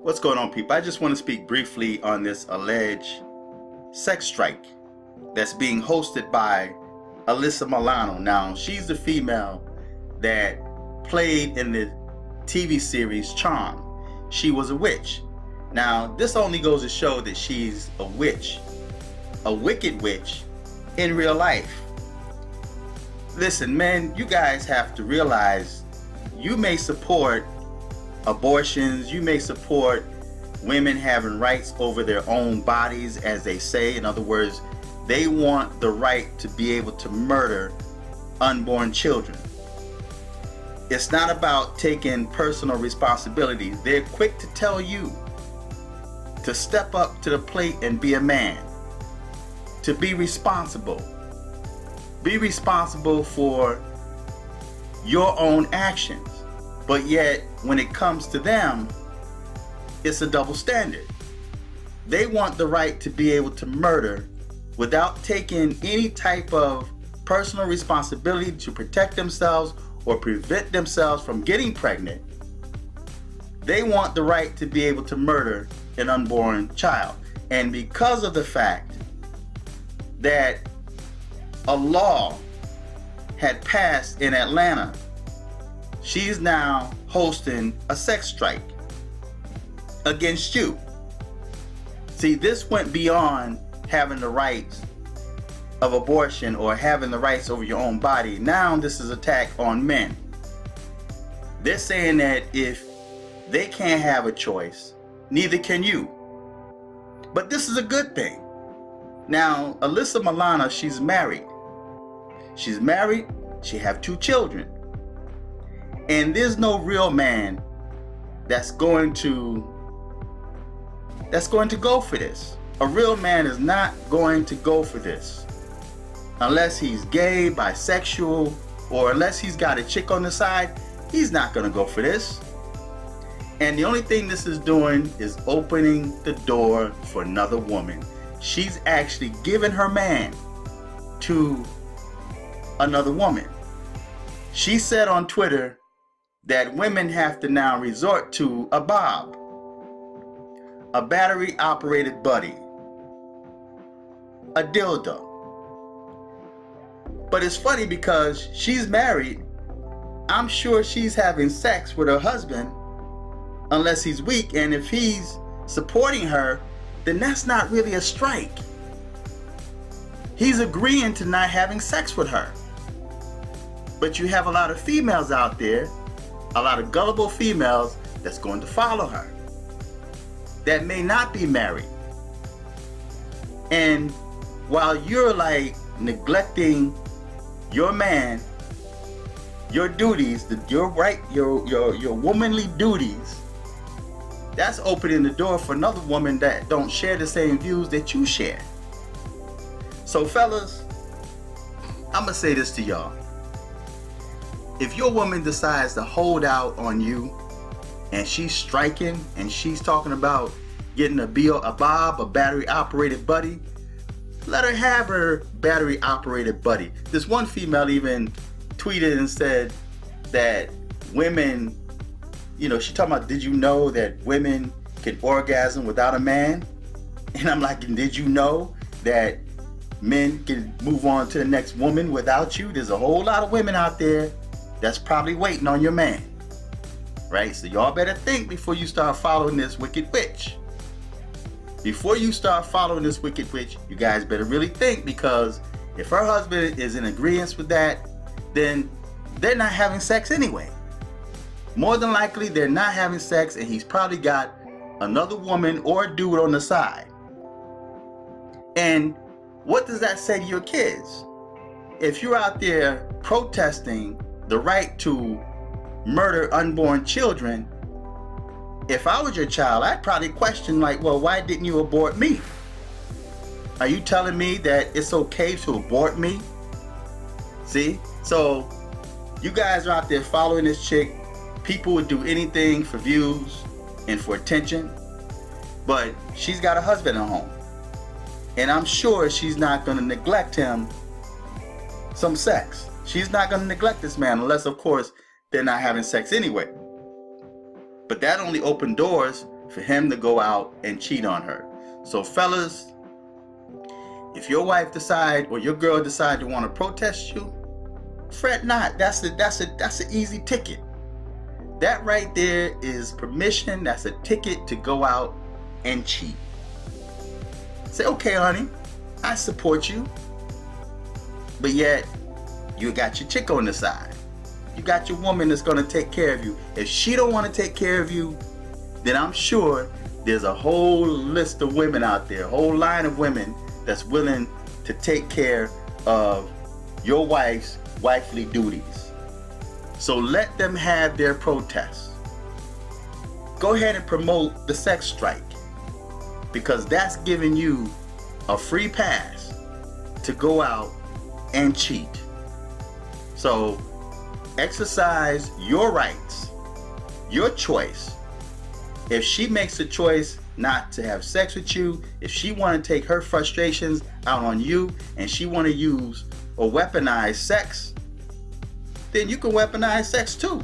What's going on, people? I just want to speak briefly on this alleged sex strike that's being hosted by Alyssa Milano. Now, she's the female that played in the TV series Charm. She was a witch. Now, this only goes to show that she's a witch, a wicked witch in real life. Listen, men, you guys have to realize you may support abortions, you may support women having rights over their own bodies, as they say. In other words, they want the right to be able to murder unborn children. It's not about taking personal responsibility. They're quick to tell you to step up to the plate and be a man, to be responsible. Be responsible for your own actions. But yet, when it comes to them, it's a double standard. They want the right to be able to murder without taking any type of personal responsibility to protect themselves or prevent themselves from getting pregnant. They want the right to be able to murder an unborn child. And because of the fact that a law had passed in Atlanta, she's now hosting a sex strike against you. See, this went beyond having the rights of abortion or having the rights over your own body. Now this is an attack on men. They're saying that if they can't have a choice, neither can you. But this is a good thing. Now, Alyssa Milano, she's married. She's married, she have 2 children. And there's no real man that's going to go for this. A real man is not going to go for this unless he's gay, bisexual, or unless he's got a chick on the side. He's not going to go for this. And the only thing this is doing is opening the door for another woman. She's actually giving her man to another woman. She said on Twitter that women have to now resort to a bob, a battery operated buddy, a dildo. But it's funny because she's married. I'm sure she's having sex with her husband unless he's weak, and if he's supporting her, then that's not really a strike. He's agreeing to not having sex with her. But you have a lot of females out there, a lot of gullible females that's going to follow her, that may not be married. And while you're like neglecting your man, your duties, your womanly duties, that's opening the door for another woman that don't share the same views that you share. So fellas, I'm gonna say this to y'all. If your woman decides to hold out on you and she's striking and she's talking about getting a bob, a battery operated buddy, let her have her battery operated buddy. This one female even tweeted and said that women, she talking about, did you know that women can orgasm without a man? And I'm like, did you know that men can move on to the next woman without you? There's a whole lot of women out there that's probably waiting on your man, right? So y'all better think before you start following this wicked witch. Before you start following this wicked witch, you guys better really think, because if her husband is in agreement with that, then they're not having sex anyway. More than likely, they're not having sex, and he's probably got another woman or a dude on the side. And what does that say to your kids? If you're out there protesting the right to murder unborn children, if I was your child, I'd probably question, like, well, why didn't you abort me? Are you telling me that it's okay to abort me? See? So you guys are out there following this chick. People would do anything for views and for attention, but she's got a husband at home, and I'm sure she's not going to neglect him some sex. She's not going to neglect this man unless, of course, they're not having sex anyway. But that only opened doors for him to go out and cheat on her. So fellas, if your wife decide or your girl decide to want to protest you, fret not. That's an easy ticket. That right there is permission. That's a ticket to go out and cheat. Say, okay, honey, I support you. But yet, you got your chick on the side. You got your woman that's going to take care of you. If she don't want to take care of you, then I'm sure there's a whole list of women out there, a whole line of women that's willing to take care of your wife's wifely duties. So let them have their protests. Go ahead and promote the sex strike, because that's giving you a free pass to go out and cheat. So exercise your rights, your choice. If she makes a choice not to have sex with you, if she want to take her frustrations out on you and she want to use or weaponize sex, then you can weaponize sex too.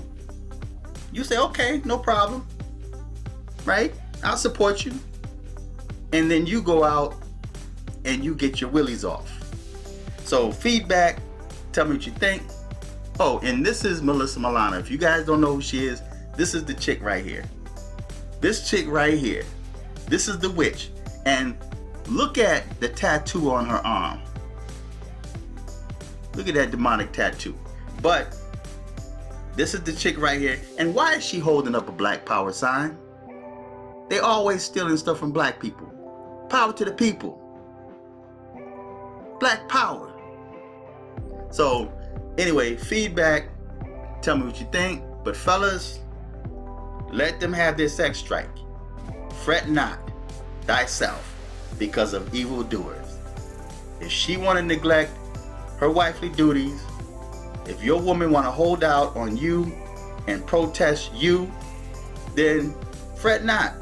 You say, okay, no problem, right? I'll support you. And then you go out and you get your willies off. So feedback, tell me what you think. Oh, and this is Alyssa Milano. If you guys don't know who she is, this is the chick right here. This chick right here. This is the witch. And look at the tattoo on her arm. Look at that demonic tattoo. But this is the chick right here. And why is she holding up a black power sign? They always stealing stuff from black people. Power to the people. Black power. So anyway, feedback, tell me what you think. But fellas, let them have their sex strike. Fret not thyself because of evildoers. If she want to neglect her wifely duties, if your woman want to hold out on you and protest you, then fret not.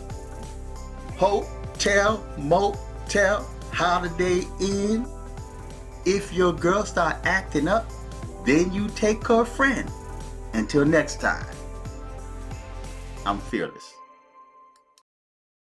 Hotel, motel, Holiday Inn. If your girl start acting up, then you take her friend. Until next time, I'm fearless.